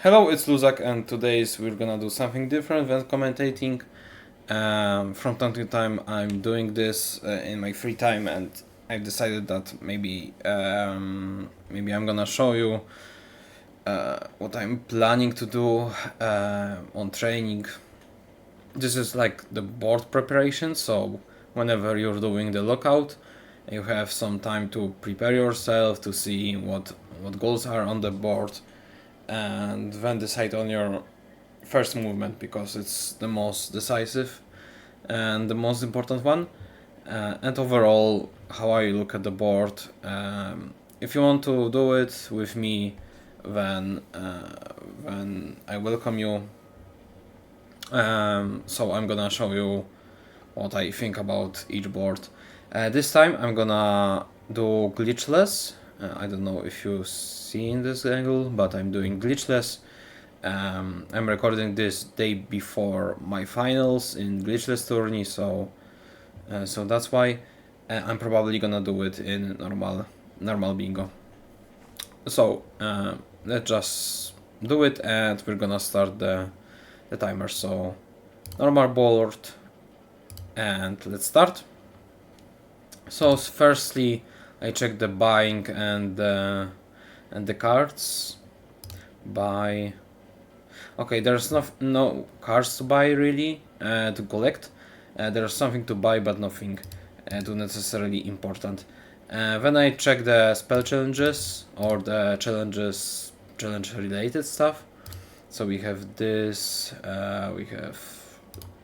Hello, it's Luzak, and we're gonna do something different than commentating. From time to time, I'm doing this in my free time, and I've decided that maybe I'm gonna show you what I'm planning to do on training. This is like the board preparation, so whenever you're doing the lockout, you have some time to prepare yourself to see what goals are on the board and then decide on your first movement because it's the most decisive and the most important one. And overall, how I look at the board. If you want to do it with me, then I welcome you. So I'm gonna show you what I think about each board. This time I'm gonna do glitchless. I don't know if you see in this angle, but I'm doing glitchless. I'm recording this day before my finals in glitchless tourney, so that's why I'm probably gonna do it in normal bingo. So let's just do it, and we're gonna start the timer. So normal board, and let's start. So firstly, I check the buying and the cards. Buy. Okay, there's no cards to buy really to collect. There's something to buy, but nothing too necessarily important. Then I check the spell challenges or the challenge related stuff. So we have this. We have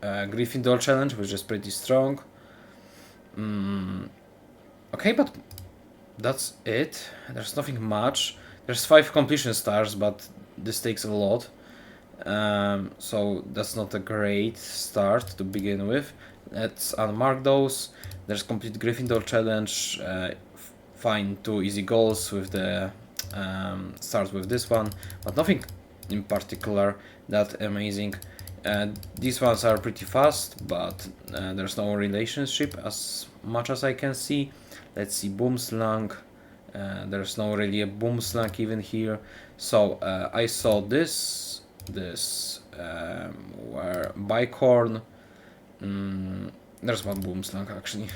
Gryffindor challenge, which is pretty strong. Okay, but that's it. There's nothing much. There's 5 completion stars, but this takes a lot. So that's not a great start to begin with. Let's unmark those. There's complete Gryffindor challenge. Find 2 easy goals with the start with this one, but nothing in particular that amazing. These ones are pretty fast, but there's no relationship as much as I can see. Let's see, Boomslang. There's no really a Boomslang even here. So I saw this where Bicorn. There's one Boomslang actually.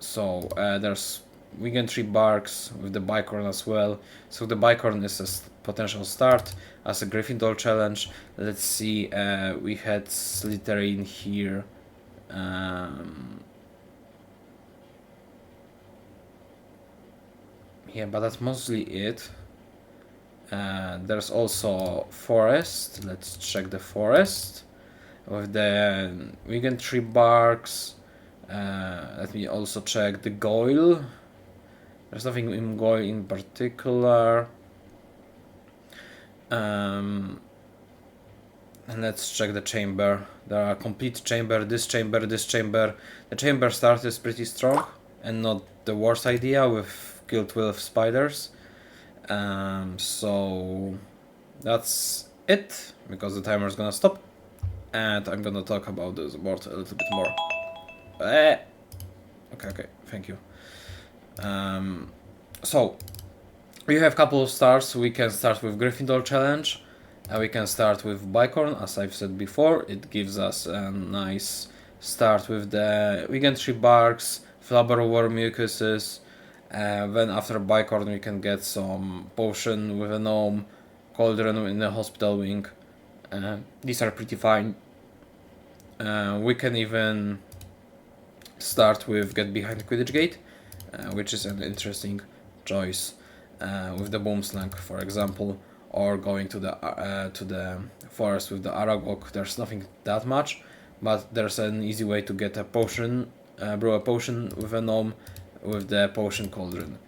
So there's Wigan Tree Barks with the Bicorn as well. So the Bicorn is a potential start as a Gryffindor challenge. Let's see, we had Slytherin here. Yeah, but that's mostly it. There's also Forest. Let's check the Forest with the Wigan Tree Barks. Let me also check the Goyle. There's nothing in Goyle in particular. And let's check the chamber. There are complete chamber, this chamber, this chamber. The chamber start is pretty strong and not the worst idea with Guild Will of Spiders. So that's it, because the timer is gonna stop and I'm gonna talk about this board a little bit more. Okay, thank you. So we have a couple of starts. We can start with Gryffindor challenge. We can start with Bicorn, as I've said before. It gives us a nice start with the Wigan Tree Barks, Flabberwort Mucuses. Then after Bicorn we can get some Potion with a Gnome, Cauldron in the Hospital Wing. These are pretty fine. We can even start with Get Behind Quidditch Gate, which is an interesting choice with the Boomslang, for example, or going to the forest with the Aragog. There's nothing that much, but there's an easy way to get a potion, brew a potion with a Gnome with the Potion Cauldron.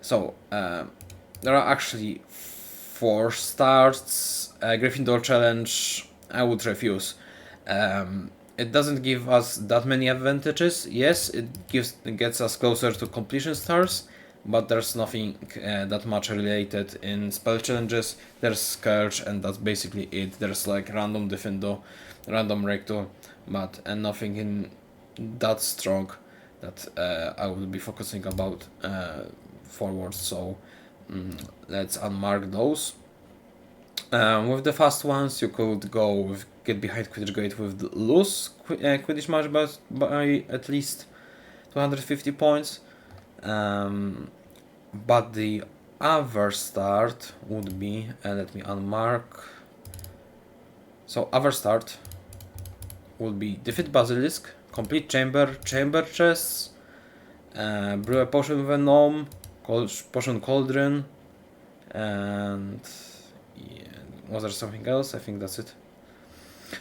So there are actually 4 starts. Gryffindor challenge I would refuse. It doesn't give us that many advantages. Yes, it gets us closer to completion stars, but there's nothing that much related in spell challenges. There's Scourge, and that's basically it. There's like random Diffindo, random Recto, but and nothing in that strong that I will be focusing about forward. So let's unmark those. With the fast ones, you could go with get behind Quidditch Gate with lose Quidditch match by at least 250 points. But the other start would be, let me unmark. So other start would be defeat Basilisk, complete chamber chests, brew a potion with a gnome, potion cauldron, and yeah, was there something else? I think that's it.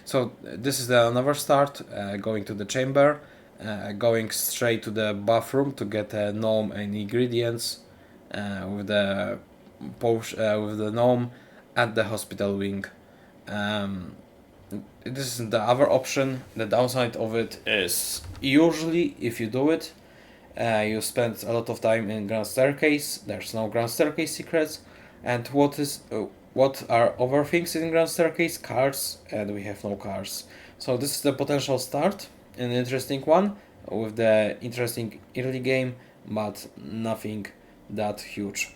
So this is another start, going to the chamber, going straight to the bathroom to get a gnome and ingredients, with the with the gnome at the hospital wing. This is the other option. The downside of it is usually if you do it, you spend a lot of time in Grand Staircase. There's no Grand Staircase secrets, and what are other things in Grand Staircase? Cards, and we have no cards. So this is the potential start, an interesting one with the interesting early game, but nothing that huge.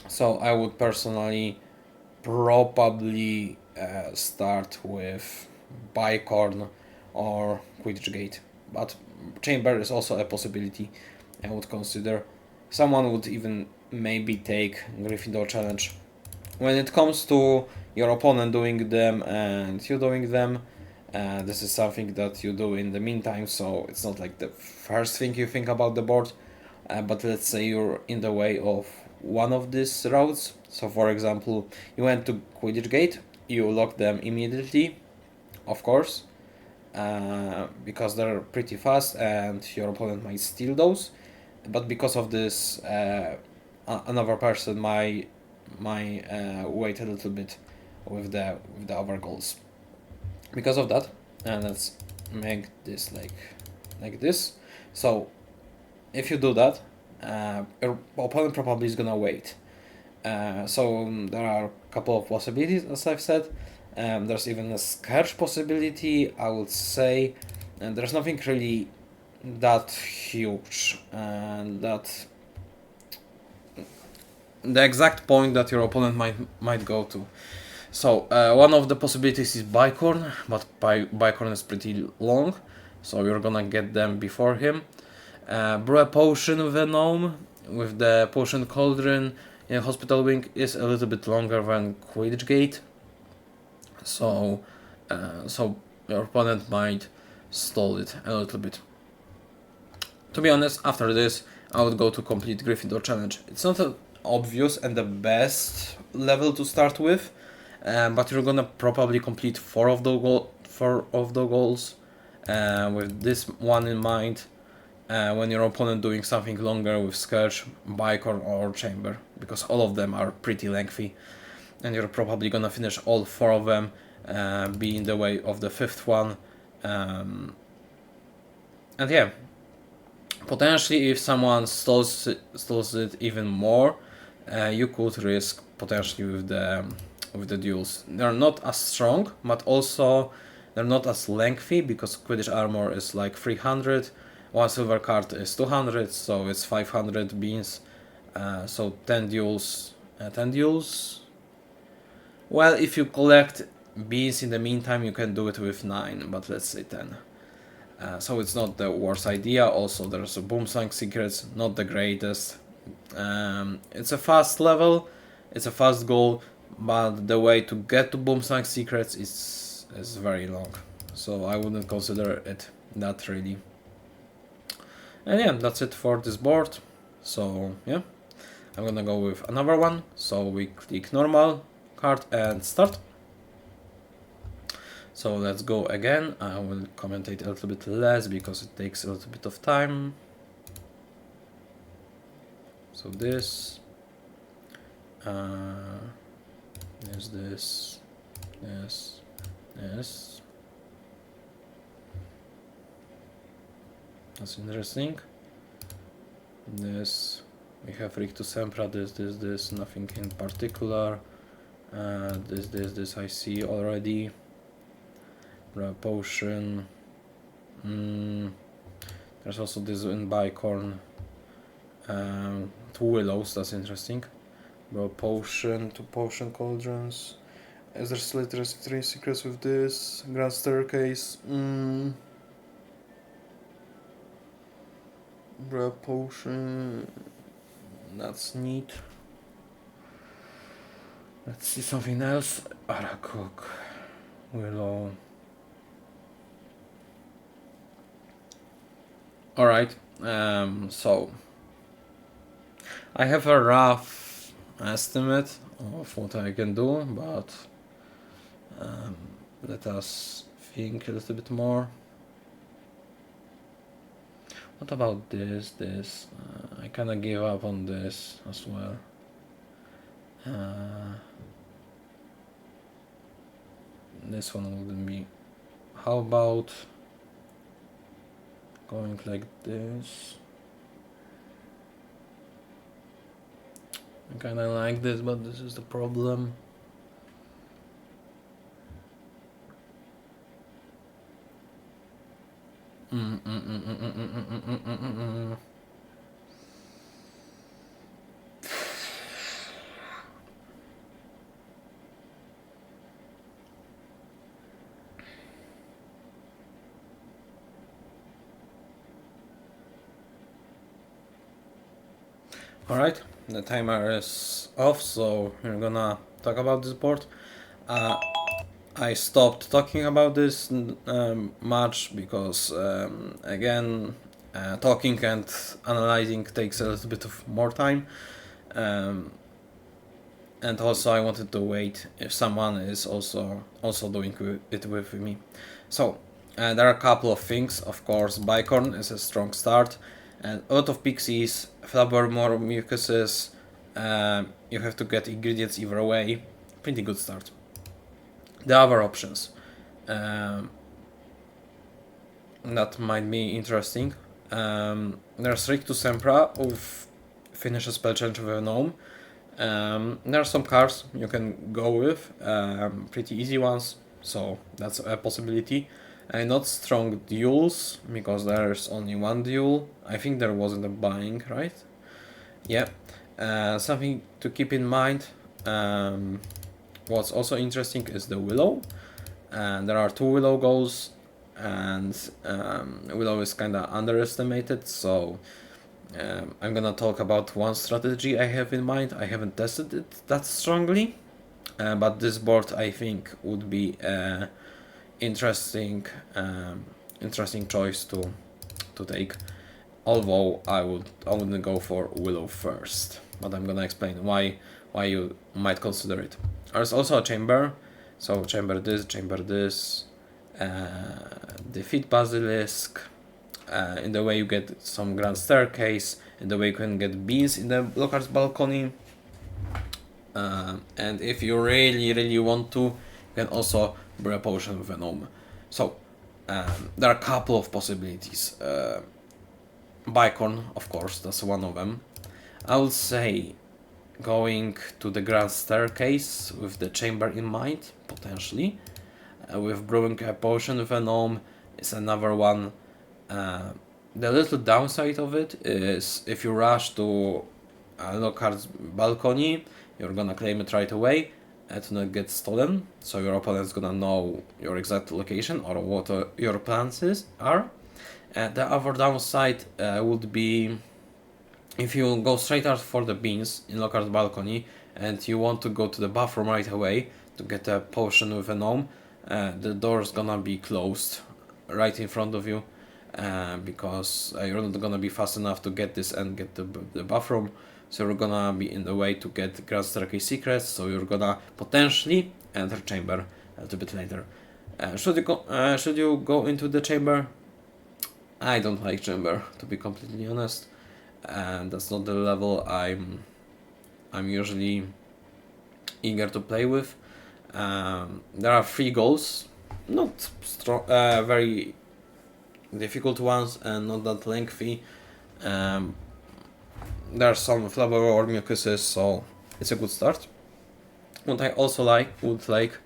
So I would personally probably start with Bicorn or Quidditch Gate, but Chamber is also a possibility I would consider. Someone would even maybe take Gryffindor Challenge. When it comes to your opponent doing them and you doing them, this is something that you do in the meantime, so it's not like the first thing you think about the board. But let's say you're in the way of one of these routes. So for example, you went to Quidditch Gate, you lock them immediately, of course, because they're pretty fast and your opponent might steal those. But because of this, another person might wait a little bit with the other goals. Because of that, and let's make this like this. So if you do that, your opponent probably is gonna wait. So there are a couple of possibilities, as I've said. There's even a Scourge possibility, I would say, and there's nothing really that huge, and that the exact point that your opponent might go to. So one of the possibilities is Bicorn, but Bicorn is pretty long, so you're gonna get them before him. Brew a potion with a gnome, with the potion cauldron in hospital wing is a little bit longer than Quidditch Gate, so your opponent might stall it a little bit. To be honest, after this, I would go to complete Gryffindor Challenge. It's not obvious and the best level to start with, but you're gonna probably complete four of the goals, with this one in mind. When your opponent doing something longer with Scourge, Bicorn or Chamber, because all of them are pretty lengthy, and you're probably gonna finish all four of them, be in the way of the fifth one, and yeah, potentially if someone stalls it even more, you could risk potentially with the duels. They're not as strong, but also they're not as lengthy, because Quidditch armor is like 300. One silver card is 200, so it's 500 beans. So 10 duels. 10 duels? Well, if you collect beans in the meantime, you can do it with 9, but let's say 10. So it's not the worst idea. Also, there's a Boomslang Secrets, not the greatest. It's a fast level, it's a fast goal, but the way to get to Boomslang Secrets is very long. So I wouldn't consider it that really. And yeah, that's it for this board. So yeah, I'm gonna go with another one. So we click normal card and start. So let's go again. I will commentate a little bit less because it takes a little bit of time. So this, there's this. That's interesting. This, we have Rictus Sempra, this, nothing in particular. This I see already. Potion. There's also this in Bicorn. 2 Willows, that's interesting. Potion, 2 potion cauldrons. Is there slithering secrets with this? Grand staircase. Breath potion. That's neat. Let's see something else. Arakok. Willow. Alright. So I have a rough estimate of what I can do, but let us think a little bit more. What about this? I kinda give up on this as well. This one wouldn't be. How about going like this? I kinda like this, but this is the problem. Alright, the timer is off, so we're gonna talk about this board. I stopped talking about this much because, again, talking and analyzing takes a little bit of more time. And also I wanted to wait if someone is also doing it with me. So there are a couple of things. Of course, Bicorn is a strong start, and a lot of pixies, flubber, more mucuses. You have to get ingredients either way. Pretty good start. The other options that might be interesting. There's Rick to Sempra with finish a spell challenge with a gnome. There are some cards you can go with, pretty easy ones, so that's a possibility. Not strong duels, because there's only one duel. I think there wasn't a buying, right? Yeah. Something to keep in mind. What's also interesting is the Willow. There are 2 Willow goals, and Willow is kinda underestimated, so I'm gonna talk about one strategy I have in mind. I haven't tested it that strongly, but this board I think would be an interesting choice to take. Although I wouldn't go for Willow first, but I'm gonna explain why you might consider it. There's also a chamber, so chamber this, defeat Basilisk. In the way you get some grand staircase, in the way you can get beans in the Lockhart's balcony, and if you really want to, you can also brew a potion with a gnome. So there are a couple of possibilities. Bicorn, of course, that's one of them. I would say going to the grand staircase with the chamber in mind, potentially. With brewing a potion with a gnome is another one. The little downside of it is if you rush to Lockhart's balcony, you're gonna claim it right away and not get stolen, so your opponent's gonna know your exact location or what your plans are. The other downside would be if you go straight out for the beans in Lockhart's balcony and you want to go to the bathroom right away to get a potion with a gnome, the door's gonna be closed right in front of you, because you're not gonna be fast enough to get this and get the bathroom, so you're gonna be in the way to get Grand Staircase secrets, so you're gonna potentially enter chamber a little bit later. Should you go into the chamber? I don't like chamber, to be completely honest, and that's not the level I'm usually eager to play with. There are 3 goals, not strong, very difficult ones and not that lengthy. There are some flavor or mucuses, so it's a good start. What I also would like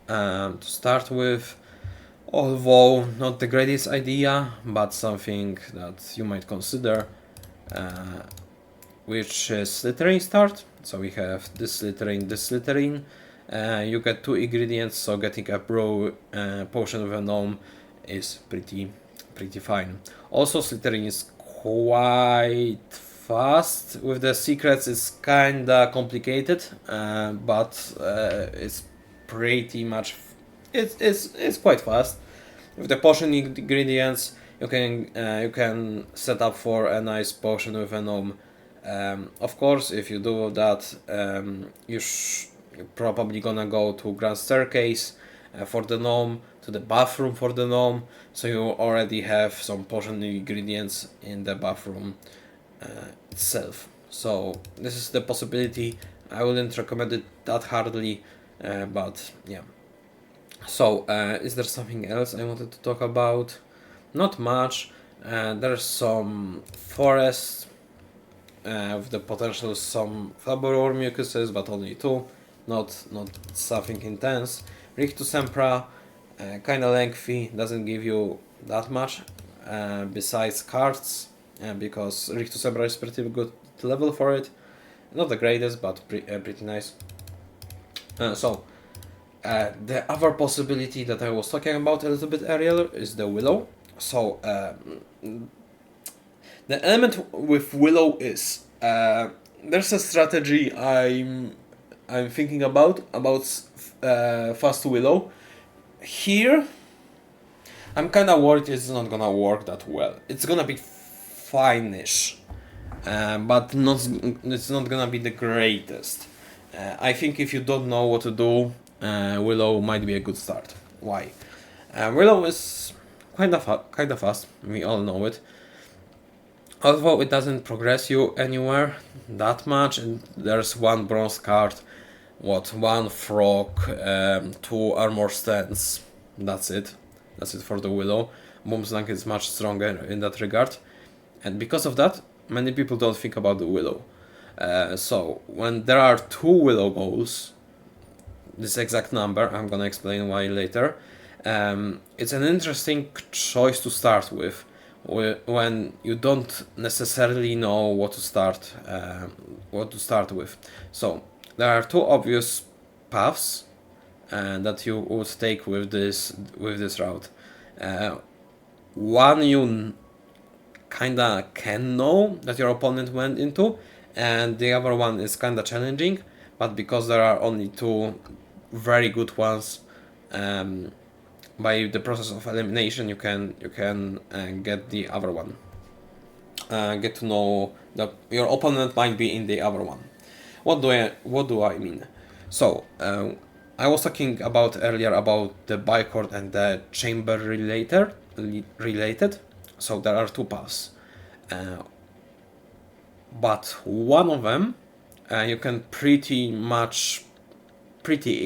to start with, although not the greatest idea, but something that you might consider, which is littering start. So we have this littering, You get 2 ingredients, so getting a brew potion with a gnome is pretty fine. Also, slittering is quite fast. With the secrets, it's kinda complicated, but it's pretty much it's quite fast. With the potion ingredients, you can set up for a nice potion with a gnome. Of course, if you do that, you're probably gonna go to Grand Staircase for the gnome, to the bathroom for the gnome, so you already have some potion ingredients in the bathroom itself. So this is the possibility. I wouldn't recommend it that hardly, but yeah. So is there something else I wanted to talk about? Not much. There's some forest with the potential some flabberworm mucuses, but only 2, not something intense. Rictus Sempra, kinda lengthy, doesn't give you that much besides cards, because Rictus Sempra is pretty good level for it. Not the greatest, but pretty nice. The other possibility that I was talking about a little bit earlier is the Willow. So the element with Willow is there's a strategy I'm thinking about fast Willow. Here, I'm kind of worried it's not gonna work that well. It's gonna be fine-ish, but it's not gonna be the greatest. I think if you don't know what to do, Willow might be a good start. Why? Willow is kind of fast. We all know it. Although it doesn't progress you anywhere that much, and there's 1 bronze card, 1 frog, 2 armor stands. That's it. That's it for the Willow. Boomslang is much stronger in that regard, and because of that, many people don't think about the Willow. So when there are 2 Willow goals, this exact number, I'm gonna explain why later. It's an interesting choice to start with when you don't necessarily know what to start with. So there are 2 obvious paths that you would take with this route. One you kinda can know that your opponent went into, and the other one is kinda challenging, but because there are only 2 very good ones, by the process of elimination you can get the other one. Get to know that your opponent might be in the other one. What do I mean? So I was talking about earlier about the bicord and the chamber related. So there are 2 paths, but one of them you can pretty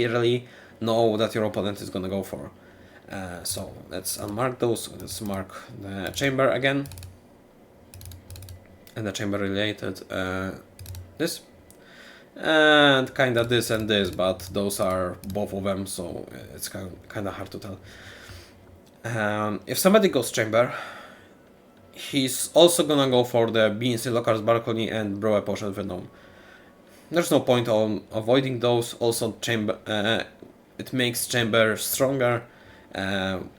early know that your opponent is gonna go for. So let's unmark those. Let's mark the chamber again, and the chamber related this, and kinda this and this, but those are both of them, so it's kinda hard to tell. If somebody goes chamber, he's also gonna go for the beans in Lockhart's balcony and brew a potion with a gnome. There's no point on avoiding those. Also, chamber it makes chamber stronger.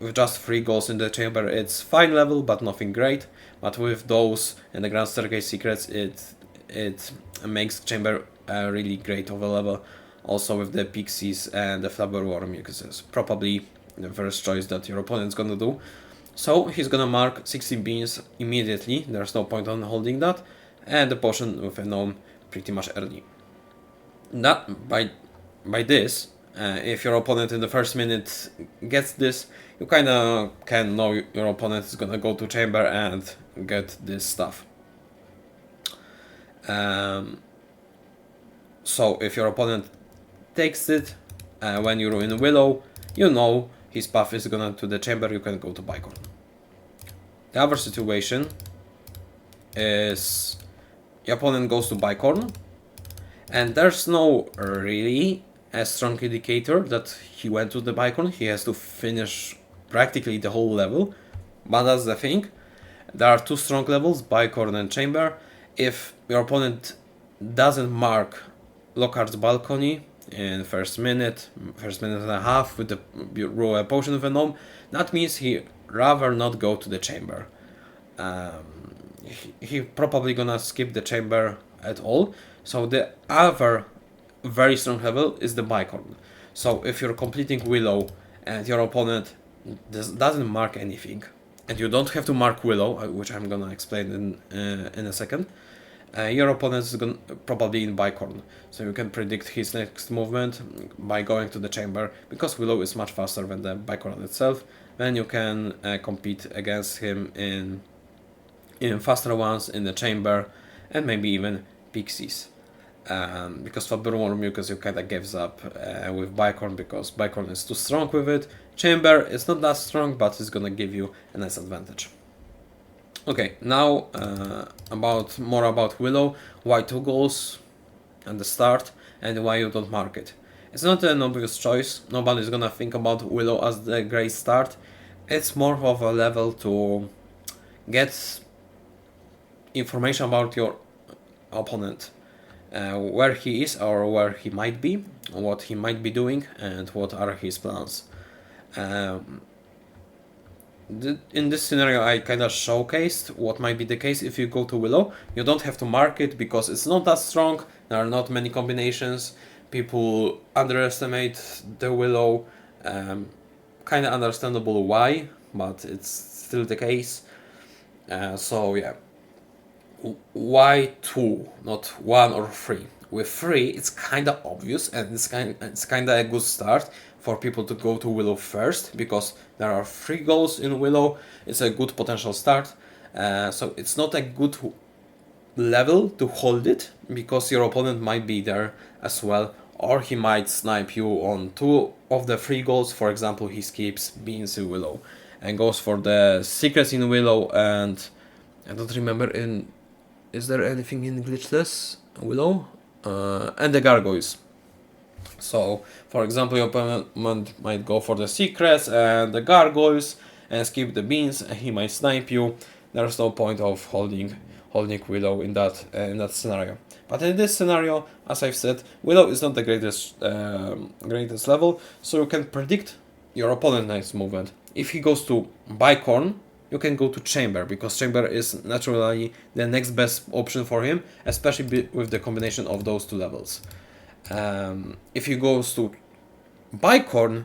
With just 3 goals in the chamber, it's fine level, but nothing great. But with those and the Grand Staircase secrets, it makes chamber really great of a level. Also with the pixies and the flabberworm mucuses, probably the first choice that your opponent's gonna do. So he's gonna mark 16 beans immediately. There's no point on holding that, and the potion with a gnome pretty much early. That by this. If your opponent in the first minute gets this, you kinda can know your opponent is gonna go to chamber and get this stuff. So if your opponent takes it, when you're in Willow, you know his path is gonna to the chamber, you can go to Bicorn. The other situation is your opponent goes to Bicorn, and there's no really a strong indicator that he went to the Bicorn. He has to finish practically the whole level, but that's the thing. There are 2 strong levels, Bicorn and Chamber. If your opponent doesn't mark Lockhart's balcony, in first minute and a half with the raw potion of a gnome, that means he rather not go to the chamber. He probably gonna skip the chamber at all. So the other very strong level is the bicorn. So if you're completing Willow and your opponent doesn't mark anything, and you don't have to mark Willow, which I'm gonna explain in a second, your opponent is probably in bicorn, so you can predict his next movement by going to the chamber. Because Willow is much faster than the bicorn itself, then you can compete against him in faster ones in the chamber, and maybe even pixies. Because for Burworm Mucus you kinda gives up with Bicorn, because Bicorn is too strong with it. Chamber is not that strong, but it's gonna give you a nice advantage. Okay, now more about Willow, why 2 goals at the start, and why you don't mark it. It's not an obvious choice, nobody's gonna think about Willow as the great start. It's more of a level to get information about your opponent. Where he is or where he might be, what he might be doing, and what are his plans. In this scenario I kinda showcased what might be the case if you go to Willow. You don't have to mark it because it's not that strong, there are not many combinations, people underestimate the Willow, kinda understandable why, but it's still the case. So yeah. Why 2, not 1 or 3? With 3, it's kinda obvious, and it's kinda a good start for people to go to Willow first, because there are 3 goals in Willow. It's a good potential start. So it's not a good level to hold it, because your opponent might be there as well, or he might snipe you on 2 of the 3 goals. For example, he skips Beans in Willow and goes for the Secrets in Willow, and I don't remember is there anything in Glitchless Willow? And the Gargoyles. So, for example, your opponent might go for the Secrets and the Gargoyles and skip the Beans, and he might snipe you. There's no point of holding Willow in that scenario. But in this scenario, as I've said, Willow is not the greatest level, so you can predict your opponent's next movement. If he goes to Bicorn, you can go to Chamber, because Chamber is naturally the next best option for him, especially with the combination of those 2 levels. If he goes to Bicorn,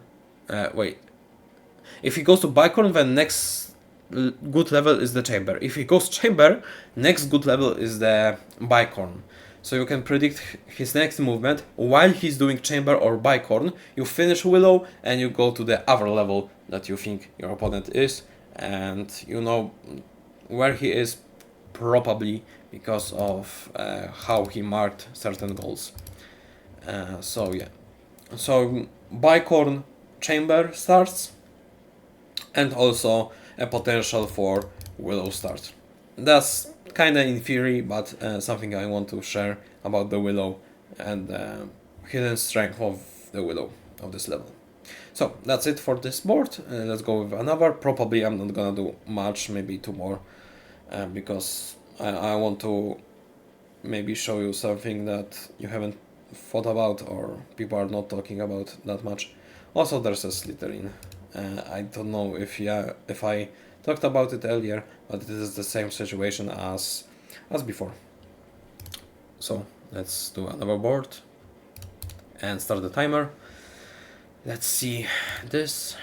if he goes to Bicorn, then next good level is the Chamber. If he goes Chamber, next good level is the Bicorn. So you can predict his next movement while he's doing Chamber or Bicorn. You finish Willow and you go to the other level that you think your opponent is, and you know where he is, probably because of how he marked certain goals. So yeah, so Bicorn Chamber starts, and also a potential for Willow start. That's kinda in theory, but something I want to share about the Willow and the hidden strength of the Willow of this level. So that's it for this board. Let's go with another. Probably I'm not gonna do much, maybe 2 more, because I want to maybe show you something that you haven't thought about or people are not talking about that much. Also, there's a Slytherin. I don't know if I talked about it earlier, but it is the same situation as before. So let's do another board and start the timer. Let's see this.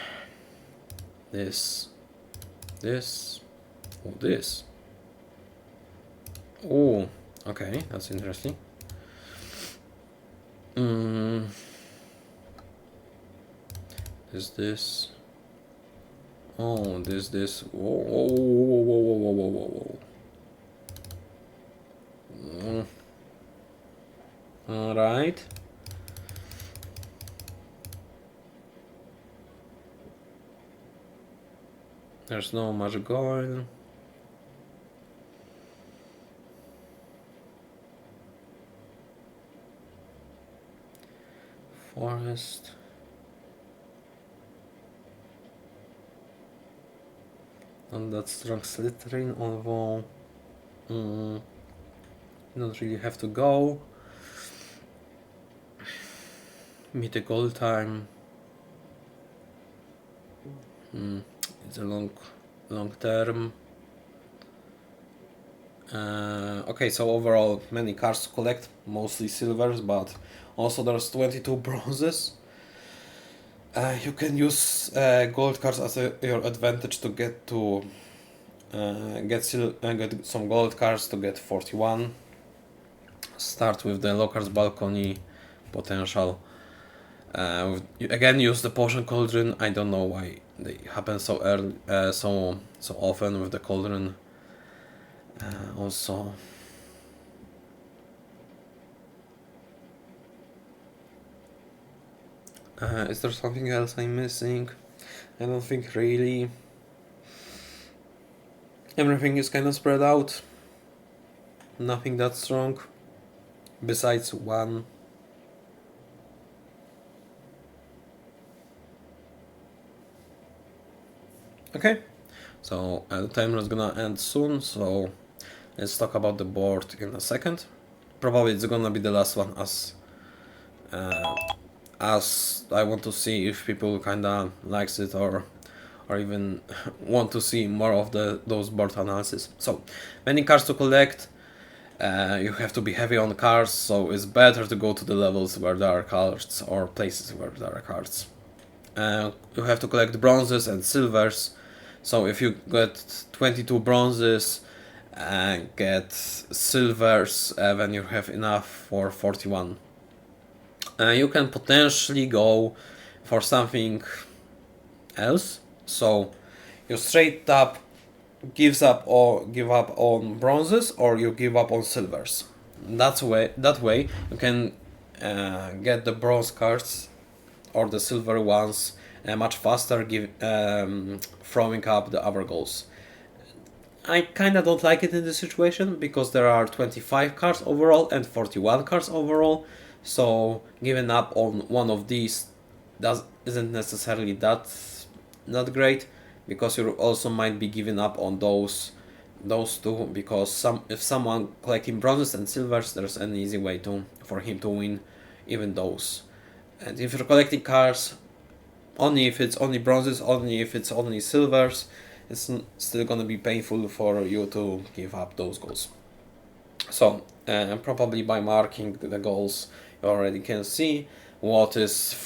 Oh, okay, that's interesting. Is this? Oh, this. Whoa. All right. There's no much going. Forest. And that strong Slytherin, although you don't really have to go. Mythical time. It's a long term. Okay, so overall many cards to collect, mostly silvers, but also there's 22 bronzes. You can use gold cards as your advantage to get some gold cards to get 41. Start with the Locker's Balcony potential. Again, use the Potion Cauldron. I don't know why they happen so early, so often with the Cauldron. Also, is there something else I'm missing? I don't think really. Everything is kind of spread out. Nothing that strong. Besides one. Okay, so the timer is gonna end soon, so let's talk about the board in a second. Probably it's gonna be the last one, as I want to see if people kinda likes it or even want to see more of those board analysis. So many cards to collect. You have to be heavy on cards, so it's better to go to the levels where there are cards or places where there are cards. You have to collect bronzes and silvers. So if you get 22 bronzes and get silvers, then you have enough for 41. You can potentially go for something else. So you straight up give up on bronzes, or you give up on silvers. That way you can get the bronze cards or the silver ones much faster, throwing up the other goals. I kinda don't like it in this situation because there are 25 cards overall and 41 cards overall, so giving up on one of these isn't necessarily that great, because you also might be giving up on those two, because if someone collecting bronzes and silvers, there's an easy way for him to win even those. And if you're collecting cards, only if it's only bronzes, only if it's only silvers, it's still gonna be painful for you to give up those goals. So probably by marking the goals, you already can see what is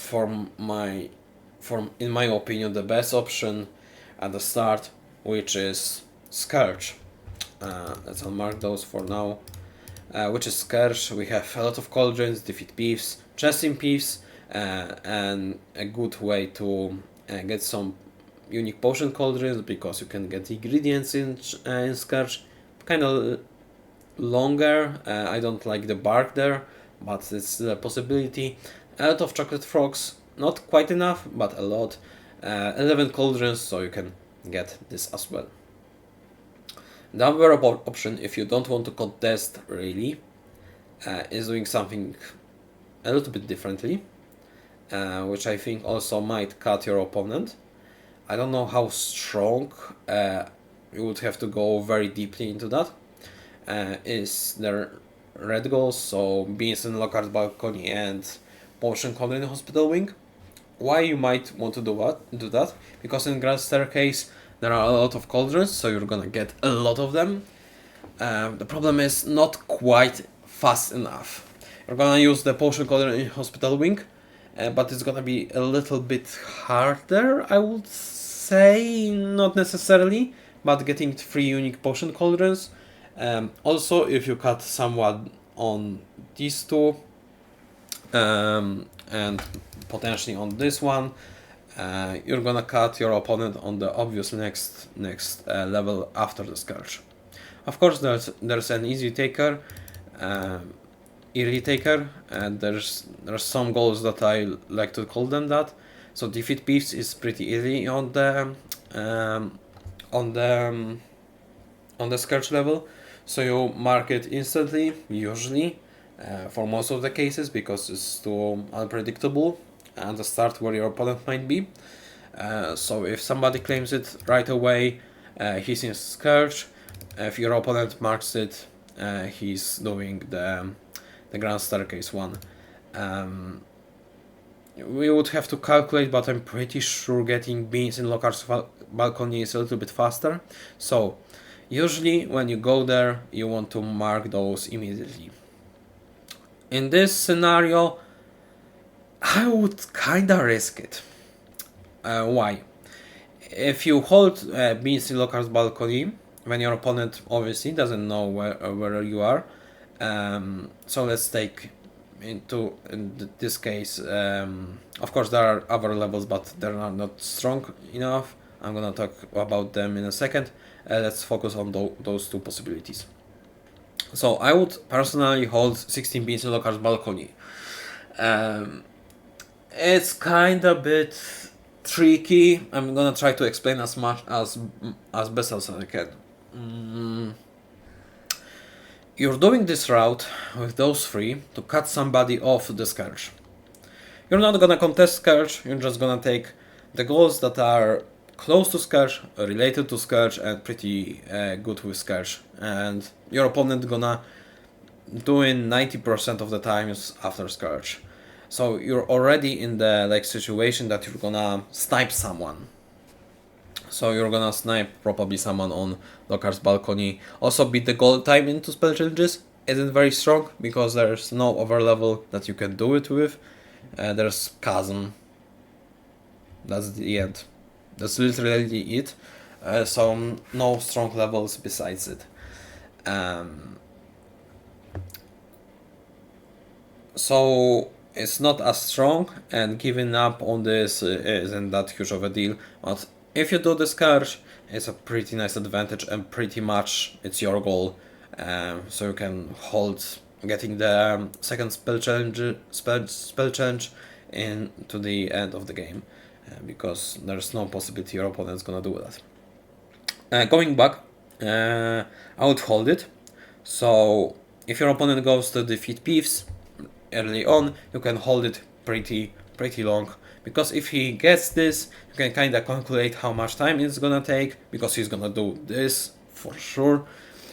in my opinion the best option at the start, which is Scourge. Let's unmark those for now. Which is Scourge. We have a lot of cauldrons, defeat thieves, chasing thieves, and a good way to get some unique potion cauldrons, because you can get ingredients in Scourge. Kind of longer. I don't like the bark there, but it's a possibility. A lot of chocolate frogs, not quite enough, but a lot. 11 cauldrons, so you can get this as well. The other option, if you don't want to contest really, is doing something a little bit differently, which I think also might cut your opponent. I don't know how strong, you would have to go very deeply into that. Is their red goals, so Beans in Lockhart's Balcony and Potion Cauldron in Hospital Wing. Why you might want to do that? Because in Grand Staircase there are a lot of cauldrons, so you're gonna get a lot of them. The problem is not quite fast enough. You're gonna use the Potion Cauldron in Hospital Wing, but it's gonna be a little bit harder, I would say. Not necessarily, but getting 3 unique Potion Cauldrons. Also, if you cut someone on these two, and potentially on this one, you're gonna cut your opponent on the obvious next level after the Scourge. Of course, there's an easy taker, early taker, and there's some goals that I like to call them that. So defeat thieves is pretty easy on the Scourge level. So you mark it instantly, usually, for most of the cases, because it's too unpredictable at the start where your opponent might be. So if somebody claims it right away, he's in Scourge. If your opponent marks it, he's doing the Grand Staircase one. we would have to calculate, but I'm pretty sure getting beans in Lockhart's balcony is a little bit faster. So usually when you go there, you want to mark those immediately. In this scenario, I would kinda risk it. Why? If you hold beans in Lockhart's balcony, when your opponent obviously doesn't know where you are, so let's take into in this case, of course there are other levels, but they're not strong enough. I'm gonna talk about them in a second. Let's focus on those two possibilities. So I would personally hold 16 beans in Lockhart's balcony. It's kind of bit tricky. I'm gonna try to explain as best as I can. You're doing this route with those three to cut somebody off the Scourge. You're not gonna contest Scourge, you're just gonna take the goals that are close to Scourge, related to Scourge, and pretty good with Scourge. And your opponent gonna do in 90% of the times after Scourge. So you're already in the situation that you're gonna snipe someone. So you're gonna snipe probably someone on Lockhart's balcony. Also beat the goal time into spell challenges isn't very strong because there's no other level that you can do it with. There's Chasm. That's the end. That's literally it. So no strong levels besides it. So it's not as strong, and giving up on this isn't that huge of a deal. But if you do the Scourge, it's a pretty nice advantage, and pretty much it's your goal. So you can hold getting the second spell challenge into the end of the game, because there's no possibility your opponent's gonna do that. Going back, I would hold it. So if your opponent goes to defeat Peeves early on, you can hold it pretty long, because if he gets this, you can kind of calculate how much time it's gonna take, because he's gonna do this for sure.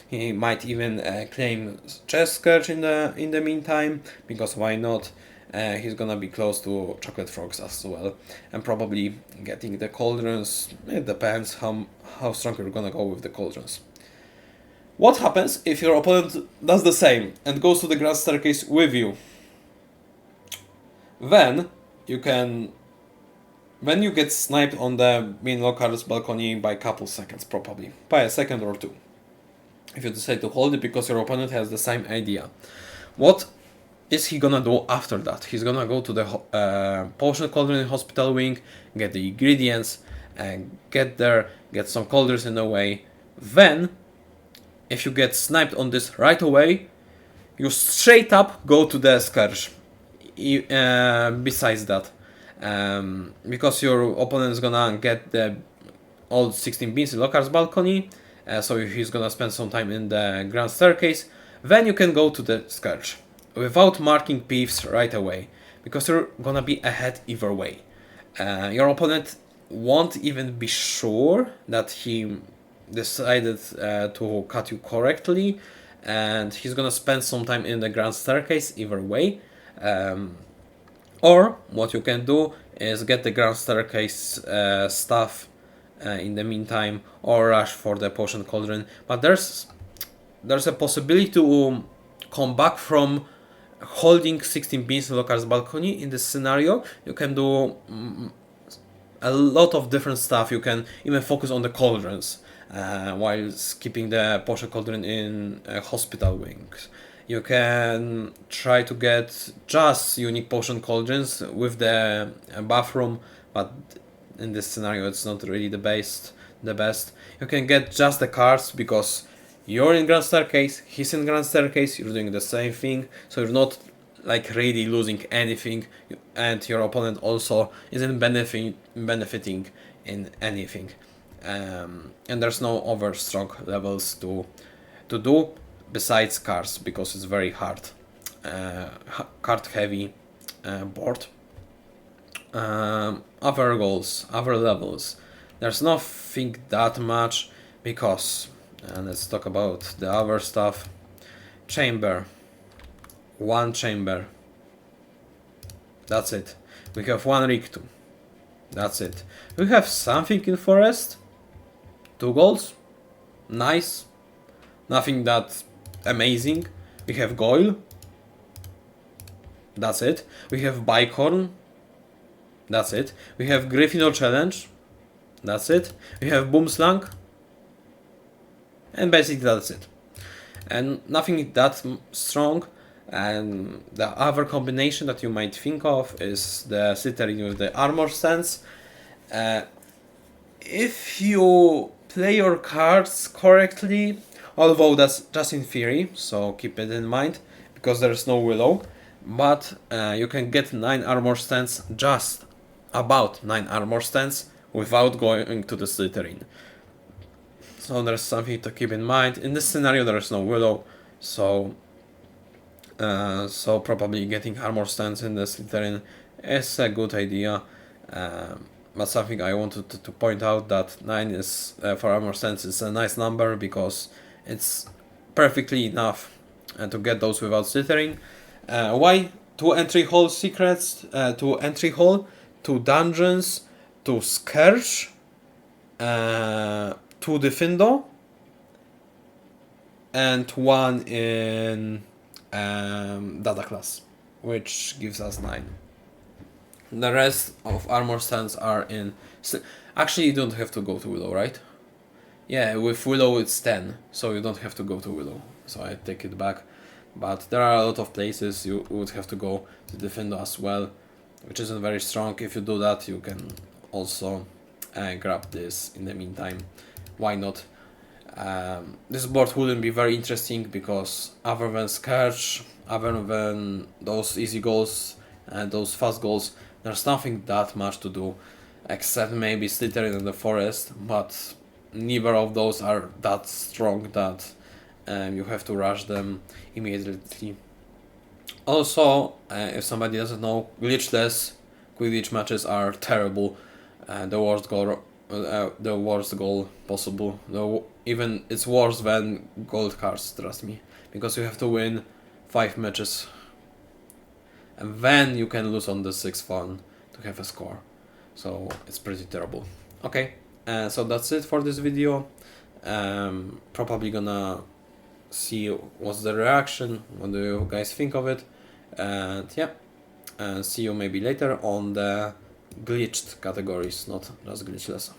He might even claim Chess Scourge in the meantime, because why not? He's gonna be close to Chocolate Frogs as well, and probably getting the Cauldrons. It depends how strong you're gonna go with the Cauldrons. What happens if your opponent does the same and goes to the Grand Staircase with you? Then you get sniped on the main Lockhart's balcony by a couple seconds, probably by a second or two, if you decide to hold it, because your opponent has the same idea. What is he gonna do after that? He's gonna go to the Potion Cauldron in Hospital Wing, get the ingredients, and get there, get some cauldrons in the way. Then, if you get sniped on this right away, you straight up go to the Scourge. Besides that, because your opponent is gonna get the all 16 beans in Lockhart's balcony, so he's gonna spend some time in the Grand Staircase. Then you can go to the Scourge without marking Peeves right away, because you're gonna be ahead either way. Your opponent won't even be sure that he decided to cut you correctly, and he's gonna spend some time in the Grand Staircase either way. Or what you can do is get the Grand Staircase stuff in the meantime, or rush for the Potion Cauldron. But there's a possibility to come back from holding 16 beans in Lockhart's balcony. In this scenario, you can do a lot of different stuff. You can even focus on the cauldrons while keeping the Potion Cauldron in Hospital Wings. You can try to get just unique Potion Cauldrons with the bathroom, but in this scenario it's not really the best. You can get just the cards, because you're in Grand Staircase, he's in Grand Staircase, you're doing the same thing, so you're not really losing anything, and your opponent also isn't benefiting in anything. And there's no other strong levels to do besides cards, because it's very hard, card heavy board. Other goals, other levels, there's nothing that much, because let's talk about the other stuff. Chamber, one chamber, that's it. We have 1 rig 2. That's it. We have something in forest. 2 golds. Nice. Nothing that amazing. We have Goyle. That's it. We have Bicorn. That's it. We have Gryffindor Challenge. That's it. We have Boomslang. And basically that's it. And nothing that strong. And the other combination that you might think of is the Slytherin with the armor stance. If you play your cards correctly, although that's just in theory, so keep it in mind, because there's no Willow, but you can get 9 armor stance, just about 9 armor stance, without going to the Slytherin. So there's something to keep in mind. In this scenario there is no Willow, so probably getting armor stance in the Slytherin is a good idea. But something I wanted to point out, that 9 is for armor stance is a nice number, because it's perfectly enough to get those without Slytherin. Why? 2 entry hall secrets, 2 entry hall, 2 dungeons, 2 Scourge, 2 Diffindo, and 1 in data class, which gives us 9. The rest of armor stands are in... Actually, you don't have to go to Willow, right? Yeah, with Willow it's 10, so you don't have to go to Willow. So I take it back. But there are a lot of places you would have to go to Diffindo as well, which isn't very strong. If you do that, you can also grab this in the meantime. Why not? This board wouldn't be very interesting, because other than Scourge, other than those easy goals and those fast goals, there's nothing that much to do, except maybe Slytherin and the Forest, but neither of those are that strong that you have to rush them immediately. Also, if somebody doesn't know, glitchless quick glitch matches are terrible. The worst goal possible. Even it's worse than gold cards, trust me, because you have to win 5 matches, and then you can lose on the 6th one to have a score. So it's pretty terrible. Okay, so that's it for this video. Probably gonna see what's the reaction, what do you guys think of it, and yeah, see you maybe later on the glitched categories, not just glitchless.